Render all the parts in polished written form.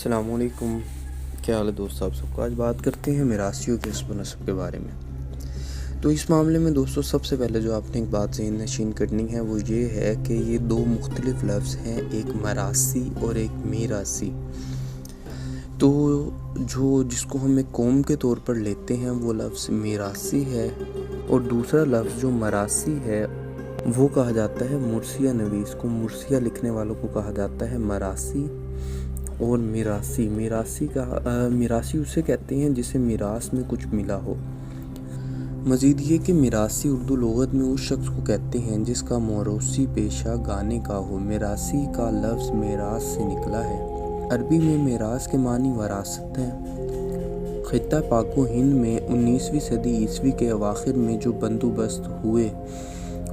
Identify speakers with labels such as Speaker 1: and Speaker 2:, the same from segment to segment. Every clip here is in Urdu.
Speaker 1: السلام علیکم، کیا حال ہے دوستو؟ آپ سب کو آج بات کرتے ہیں میراثیوں کے حسب و نسب کے بارے میں۔ تو اس معاملے میں دوستو سب سے پہلے جو آپ نے ایک بات ذہن نشین کرنی ہے وہ یہ ہے کہ یہ دو مختلف لفظ ہیں، ایک مراثی اور ایک میراثی۔ تو جس کو ہم ایک قوم کے طور پر لیتے ہیں وہ لفظ میراثی ہے، اور دوسرا لفظ جو مراثی ہے وہ کہا جاتا ہے مرثیہ نویس کو، مرثیہ لکھنے والوں کو کہا جاتا ہے مراثی اور میراثی۔ میراثی اسے کہتے ہیں جسے میراث میں کچھ ملا ہو۔ مزید یہ کہ میراثی اردو لغت میں اس شخص کو کہتے ہیں جس کا موروثی پیشہ گانے کا ہو۔ میراثی کا لفظ میراث سے نکلا ہے۔ عربی میں میراث کے معنی وراثت ہیں۔ خطہ پاک و ہند میں 19ویں صدی عیسوی کے اواخر میں جو بندوبست ہوئے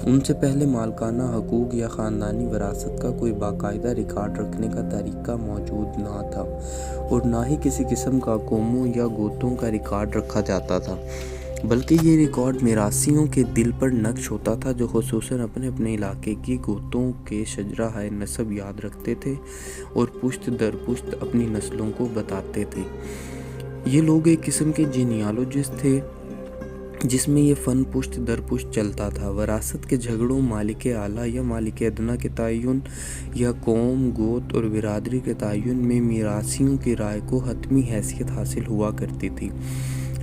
Speaker 1: ان سے پہلے مالکانہ حقوق یا خاندانی وراثت کا کوئی باقاعدہ ریکارڈ رکھنے کا طریقہ موجود نہ تھا، اور نہ ہی کسی قسم کا قوموں یا گوتوں کا ریکارڈ رکھا جاتا تھا، بلکہ یہ ریکارڈ میراثیوں کے دل پر نقش ہوتا تھا جو خصوصاً اپنے علاقے کی گوتوں کے شجرہ نسب یاد رکھتے تھے اور پشت در پشت اپنی نسلوں کو بتاتے تھے۔ یہ لوگ ایک قسم کے جینیالوجسٹ تھے جس میں یہ فن پشت در پشت چلتا تھا۔ وراثت کے جھگڑوں، مالک اعلیٰ یا مالک ادنیٰ کے تعین یا قوم، گوت اور برادری کے تعین میں میراثیوں کی رائے کو حتمی حیثیت حاصل ہوا کرتی تھی۔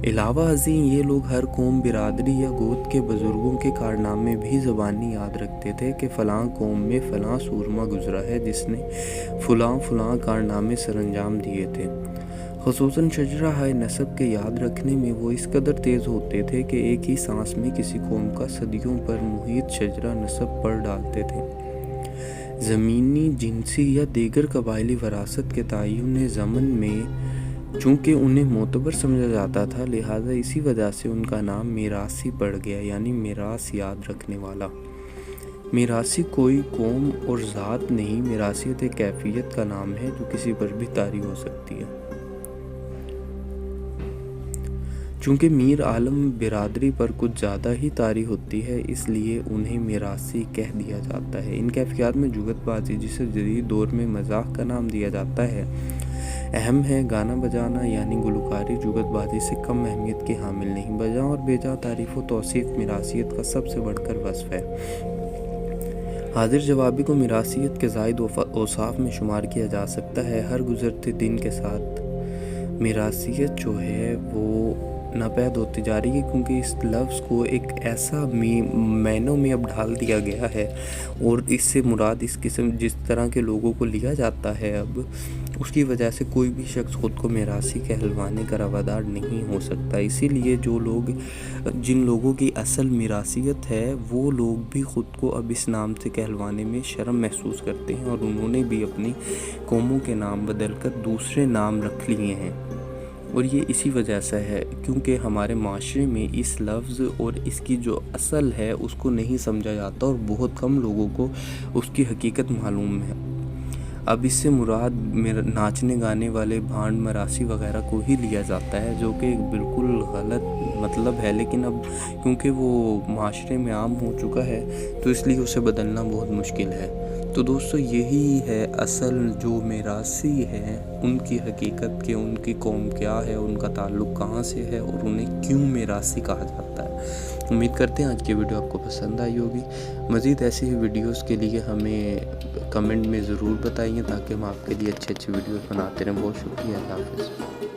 Speaker 1: علاوہ ازیں یہ لوگ ہر قوم، برادری یا گوت کے بزرگوں کے کارنامے بھی زبانی یاد رکھتے تھے کہ فلاں قوم میں فلاں سورما گزرا ہے جس نے فلاں کارنامے سر انجام دیے تھے۔ خصوصاً شجرہ نسب کے یاد رکھنے میں وہ اس قدر تیز ہوتے تھے کہ ایک ہی سانس میں کسی قوم کا صدیوں پر محیط شجرہ نسب پڑھ ڈالتے تھے۔ زمینی، جنسی یا دیگر قبائلی وراثت کے تعین زمن میں چونکہ انہیں معتبر سمجھا جاتا تھا، لہٰذا اسی وجہ سے ان کا نام میراثی پڑ گیا، یعنی میراث یاد رکھنے والا۔ میراثی کوئی قوم اور ذات نہیں، میراثیت ایک کیفیت کا نام ہے جو کسی پر بھی طاری ہو سکتی ہے۔ چونکہ میر عالم برادری پر کچھ زیادہ ہی طاری ہوتی ہے، اس لیے انہیں میراثی کہہ دیا جاتا ہے۔ ان کیفیات میں جگت بازی، جسے جدید دور میں مزاح کا نام دیا جاتا ہے، اہم ہے۔ گانا بجانا یعنی گلوکاری جگت بازی سے کم اہمیت کی حامل نہیں۔ بجا اور بیجا تعریف و توصیف میراثیت کا سب سے بڑھ کر وصف ہے۔ حاضر جوابی کو میراثیت کے زائد اوصاف میں شمار کیا جا سکتا ہے۔ ہر گزرتے دن کے ساتھ میراثیت جو ہے وہ ناپید ہوتی جا رہی ہے، کیونکہ اس لفظ کو ایک ایسا معنوں میں اب ڈھال دیا گیا ہے، اور اس سے مراد جس طرح کے لوگوں کو لیا جاتا ہے اب، اس کی وجہ سے کوئی بھی شخص خود کو میراثی کہلوانے کا روادار نہیں ہو سکتا۔ اسی لیے جن لوگوں کی اصل میراثیت ہے وہ لوگ بھی خود کو اب اس نام سے کہلوانے میں شرم محسوس کرتے ہیں، اور انہوں نے بھی اپنی قوموں کے نام بدل کر دوسرے نام رکھ لیے ہیں۔ اور یہ اسی وجہ سے ہے کیونکہ ہمارے معاشرے میں اس لفظ اور اس کی جو اصل ہے اس کو نہیں سمجھا جاتا، اور بہت کم لوگوں کو اس کی حقیقت معلوم ہے۔ اب اس سے مراد ناچنے گانے والے بھانڈ مراثی وغیرہ کو ہی لیا جاتا ہے، جو کہ بالکل غلط مطلب ہے، لیکن اب کیونکہ وہ معاشرے میں عام ہو چکا ہے تو اس لیے اسے بدلنا بہت مشکل ہے۔ تو دوستو یہی ہے اصل جو میراثی ہے ان کی حقیقت، کہ ان کی قوم کیا ہے، ان کا تعلق کہاں سے ہے، اور انہیں کیوں میراثی کہا جاتا ہے۔ امید کرتے ہیں آج کی ویڈیو آپ کو پسند آئی ہوگی۔ مزید ایسی ہی ویڈیوز کے لیے ہمیں کمنٹ میں ضرور بتائیے تاکہ ہم آپ کے لیے اچھے ویڈیوز بناتے رہیں۔ بہت شکریہ، اللہ حافظ۔